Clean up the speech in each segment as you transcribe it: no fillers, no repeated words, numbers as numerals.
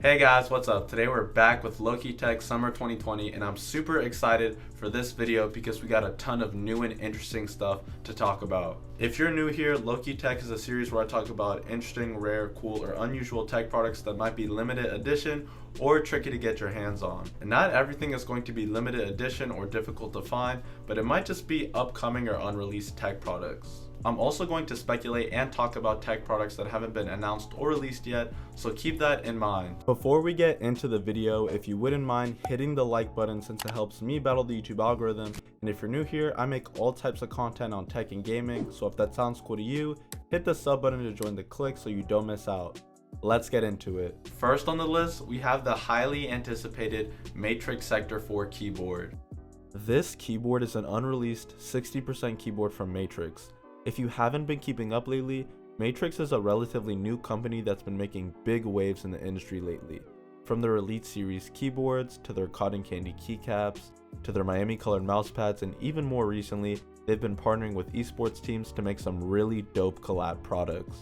Hey guys, what's up? Today we're back with Lowkey Tech Summer 2020 and I'm super excited for this video because we got a ton of new and interesting stuff to talk about. If you're new here, Lowkey Tech is a series where I talk about interesting, rare, cool, or unusual tech products that might be limited edition or tricky to get your hands on. And not everything is going to be limited edition or difficult to find, but it might just be upcoming or unreleased tech products. I'm also going to speculate and talk about tech products that haven't been announced or released yet, so keep that in mind. Before we get into the video, if you wouldn't mind hitting the like button since it helps me battle the YouTube algorithm, and if you're new here, I make all types of content on tech and gaming, so if that sounds cool to you, hit the sub button to join the clique so you don't miss out. Let's get into it. First on the list, we have the highly anticipated Matrix Sector 4 keyboard. This keyboard is an unreleased 60% keyboard from Matrix. If you haven't been keeping up lately, Matrix is a relatively new company that's been making big waves in the industry lately. From their Elite Series keyboards, to their cotton candy keycaps, to their Miami colored mousepads, and even more recently, they've been partnering with esports teams to make some really dope collab products.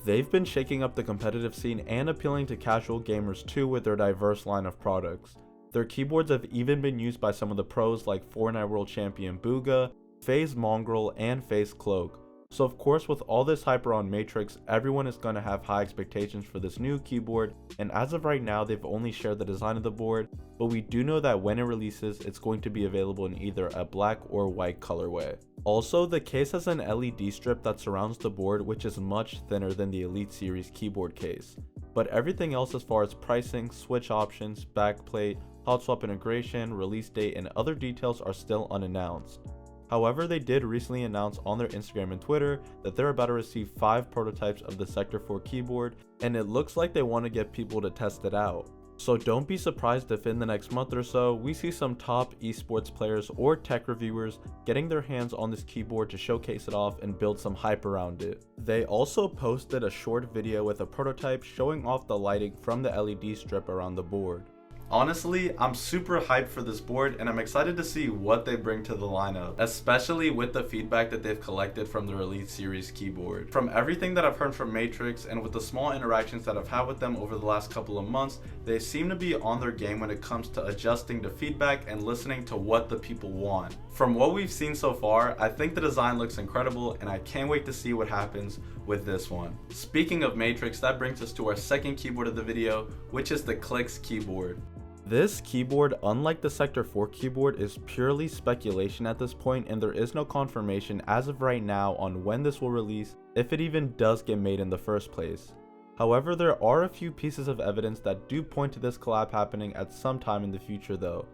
They've been shaking up the competitive scene and appealing to casual gamers too with their diverse line of products. Their keyboards have even been used by some of the pros like Fortnite World Champion Booga, FaZe Mongrel, and FaZe Cloak. So of course, with all this hype around Matrix, everyone is going to have high expectations for this new keyboard, and as of right now they've only shared the design of the board, but we do know that when it releases it's going to be available in either a black or white colorway. Also, the case has an LED strip that surrounds the board, which is much thinner than the Elite Series keyboard case. But everything else as far as pricing, switch options, backplate, hot swap integration, release date, and other details are still unannounced. However, they did recently announce on their Instagram and Twitter that they're about to receive 5 prototypes of the Sector 4 keyboard, and it looks like they want to get people to test it out. So don't be surprised if in the next month or so, we see some top esports players or tech reviewers getting their hands on this keyboard to showcase it off and build some hype around it. They also posted a short video with a prototype showing off the lighting from the LED strip around the board. Honestly, I'm super hyped for this board and I'm excited to see what they bring to the lineup, especially with the feedback that they've collected from their Elite Series keyboard. From everything that I've heard from Matrix and with the small interactions that I've had with them over the last couple of months, they seem to be on their game when it comes to adjusting to feedback and listening to what the people want. From what we've seen so far, I think the design looks incredible and I can't wait to see what happens with this one. Speaking of Matrix, that brings us to our second keyboard of the video, which is the Clix Keyboard. This keyboard, unlike the Sector 4 keyboard, is purely speculation at this point, and there is no confirmation as of right now on when this will release, if it even does get made in the first place. However, there are a few pieces of evidence that do point to this collab happening at some time in the future though.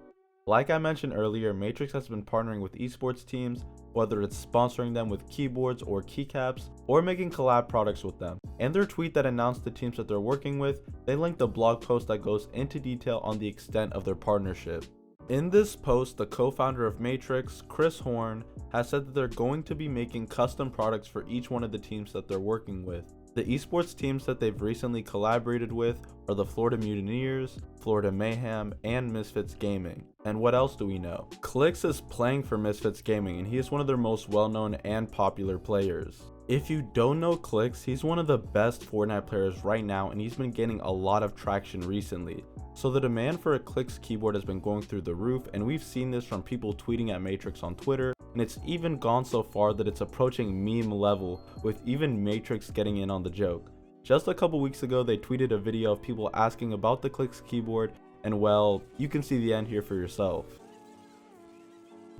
Like I mentioned earlier, Matrix has been partnering with esports teams, whether it's sponsoring them with keyboards or keycaps, or making collab products with them. In their tweet that announced the teams that they're working with, they linked a blog post that goes into detail on the extent of their partnership. In this post, the co-founder of Matrix, Chris Horn, has said that they're going to be making custom products for each one of the teams that they're working with. The esports teams that they've recently collaborated with are the Florida Mutineers, Florida Mayhem, and Misfits Gaming. And what else do we know? Clix is playing for Misfits Gaming and he is one of their most well-known and popular players. If you don't know Clix, he's one of the best Fortnite players right now and he's been gaining a lot of traction recently. So the demand for a Clix keyboard has been going through the roof, and we've seen this from people tweeting at Matrix on Twitter, and it's even gone so far that it's approaching meme level, with even Matrix getting in on the joke. Just a couple weeks ago, they tweeted a video of people asking about the Clix keyboard, and well, you can see the end here for yourself.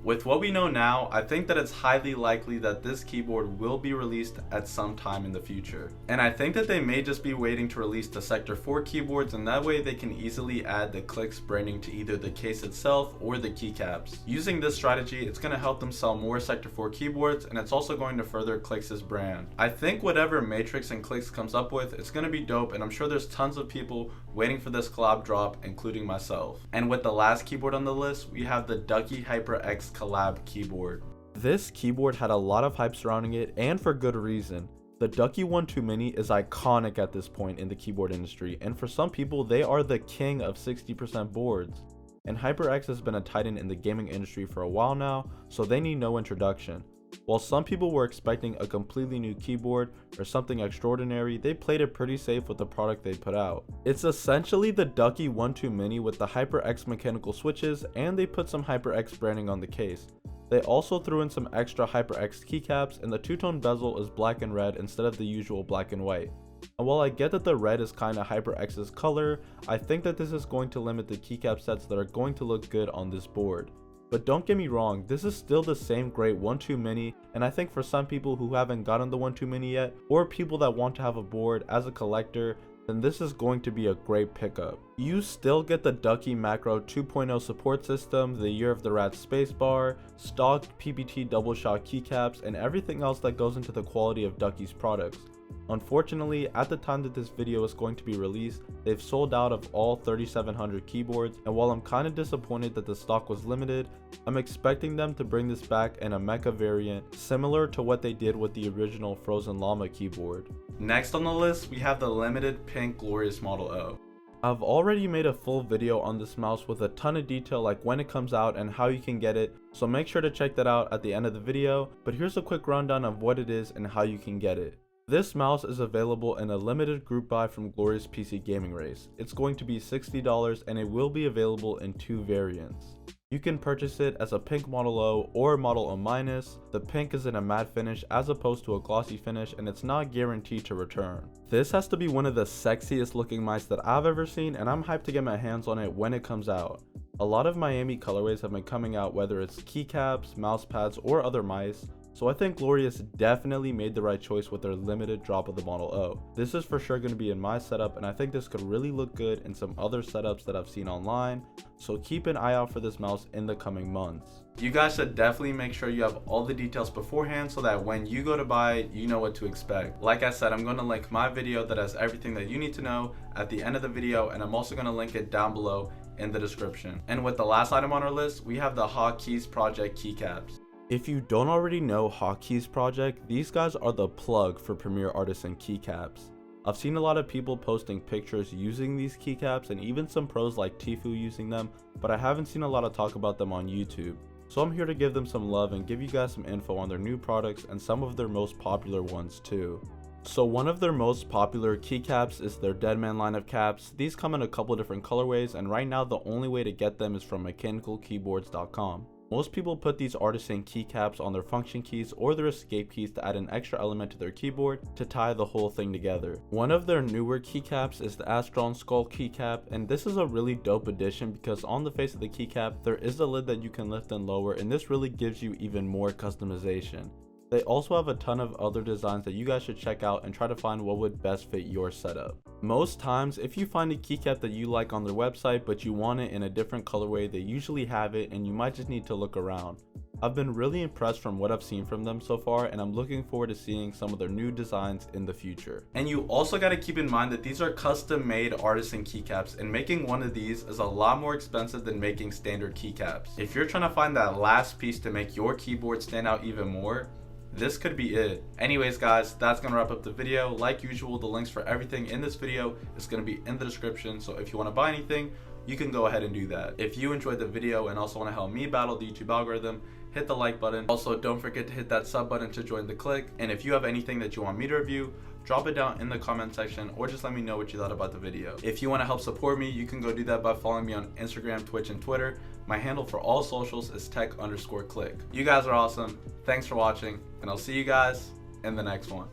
With what we know now, I think that it's highly likely that this keyboard will be released at some time in the future. And I think that they may just be waiting to release the Sector 4 keyboards, and that way they can easily add the Clix branding to either the case itself or the keycaps. Using this strategy, it's going to help them sell more Sector 4 keyboards, and it's also going to further Clix's brand. I think whatever Matrix and Clix comes up with, it's going to be dope, and I'm sure there's tons of people waiting for this collab drop, including myself. And with the last keyboard on the list, we have the Ducky HyperX Collab Keyboard. This keyboard had a lot of hype surrounding it, and for good reason. The Ducky 1-2 Mini is iconic at this point in the keyboard industry, and for some people they are the king of 60% boards. And HyperX has been a titan in the gaming industry for a while now, so they need no introduction. While some people were expecting a completely new keyboard or something extraordinary, they played it pretty safe with the product they put out. It's essentially the Ducky 1-2 Mini with the HyperX mechanical switches, and they put some HyperX branding on the case. They also threw in some extra HyperX keycaps, and the two-tone bezel is black and red instead of the usual black and white. And while I get that the red is kinda HyperX's color, I think that this is going to limit the keycap sets that are going to look good on this board. But don't get me wrong, this is still the same great 1-2 Mini, and I think for some people who haven't gotten the 1-2 Mini yet, or people that want to have a board as a collector, then this is going to be a great pickup. You still get the Ducky Macro 2.0 support system, the Year of the Rat spacebar, stock PBT double shot keycaps, and everything else that goes into the quality of Ducky's products. Unfortunately, at the time that this video is going to be released, they've sold out of all 3,700 keyboards, and while I'm kinda disappointed that the stock was limited, I'm expecting them to bring this back in a mecha variant, similar to what they did with the original Frozen Llama keyboard. Next on the list, we have the limited pink Glorius Model O. I've already made a full video on this mouse with a ton of detail like when it comes out and how you can get it, so make sure to check that out at the end of the video, but here's a quick rundown of what it is and how you can get it. This mouse is available in a limited group buy from Glorius PC Gaming Race. It's going to be $60 and it will be available in 2 variants. You can purchase it as a pink Model O or Model O-. The pink is in a matte finish as opposed to a glossy finish, and it's not guaranteed to return. This has to be one of the sexiest looking mice that I've ever seen, and I'm hyped to get my hands on it when it comes out. A lot of Miami colorways have been coming out, whether it's keycaps, mouse pads, or other mice. So I think Glorius definitely made the right choice with their limited drop of the Model O. This is for sure going to be in my setup, and I think this could really look good in some other setups that I've seen online, so keep an eye out for this mouse in the coming months. You guys should definitely make sure you have all the details beforehand so that when you go to buy it, you know what to expect. Like I said, I'm going to link my video that has everything that you need to know at the end of the video, and I'm also going to link it down below in the description. And with the last item on our list, we have the Hawkeys Project keycaps. If you don't already know Hawkeys Project, these guys are the plug for Premier Artisan keycaps. I've seen a lot of people posting pictures using these keycaps and even some pros like Tifu using them, but I haven't seen a lot of talk about them on YouTube. So I'm here to give them some love and give you guys some info on their new products and some of their most popular ones too. So one of their most popular keycaps is their Deadman line of caps. These come in a couple different colorways, and right now the only way to get them is from mechanicalkeyboards.com. Most people put these artisan keycaps on their function keys or their escape keys to add an extra element to their keyboard to tie the whole thing together. One of their newer keycaps is the Astron Skull keycap, and this is a really dope addition because on the face of the keycap there is a lid that you can lift and lower, and this really gives you even more customization. They also have a ton of other designs that you guys should check out and try to find what would best fit your setup. Most times, if you find a keycap that you like on their website but you want it in a different colorway, they usually have it and you might just need to look around. I've been really impressed from what I've seen from them so far, and I'm looking forward to seeing some of their new designs in the future. And you also got to keep in mind that these are custom made artisan keycaps, and making one of these is a lot more expensive than making standard keycaps. If you're trying to find that last piece to make your keyboard stand out even more, this could be it. Anyways guys, that's gonna wrap up the video. Like usual, the links for everything in this video is gonna be in the description, so if you want to buy anything, you can go ahead and do that. If you enjoyed the video and also want to help me battle the YouTube algorithm, hit the like button. Also, don't forget to hit that sub button to join the clique, and if you have anything that you want me to review, drop it down in the comment section or just let me know what you thought about the video. If you want to help support me, you can go do that by following me on Instagram, Twitch, and Twitter. My handle for all socials is tech_clique. You guys are awesome. Thanks for watching, and I'll see you guys in the next one.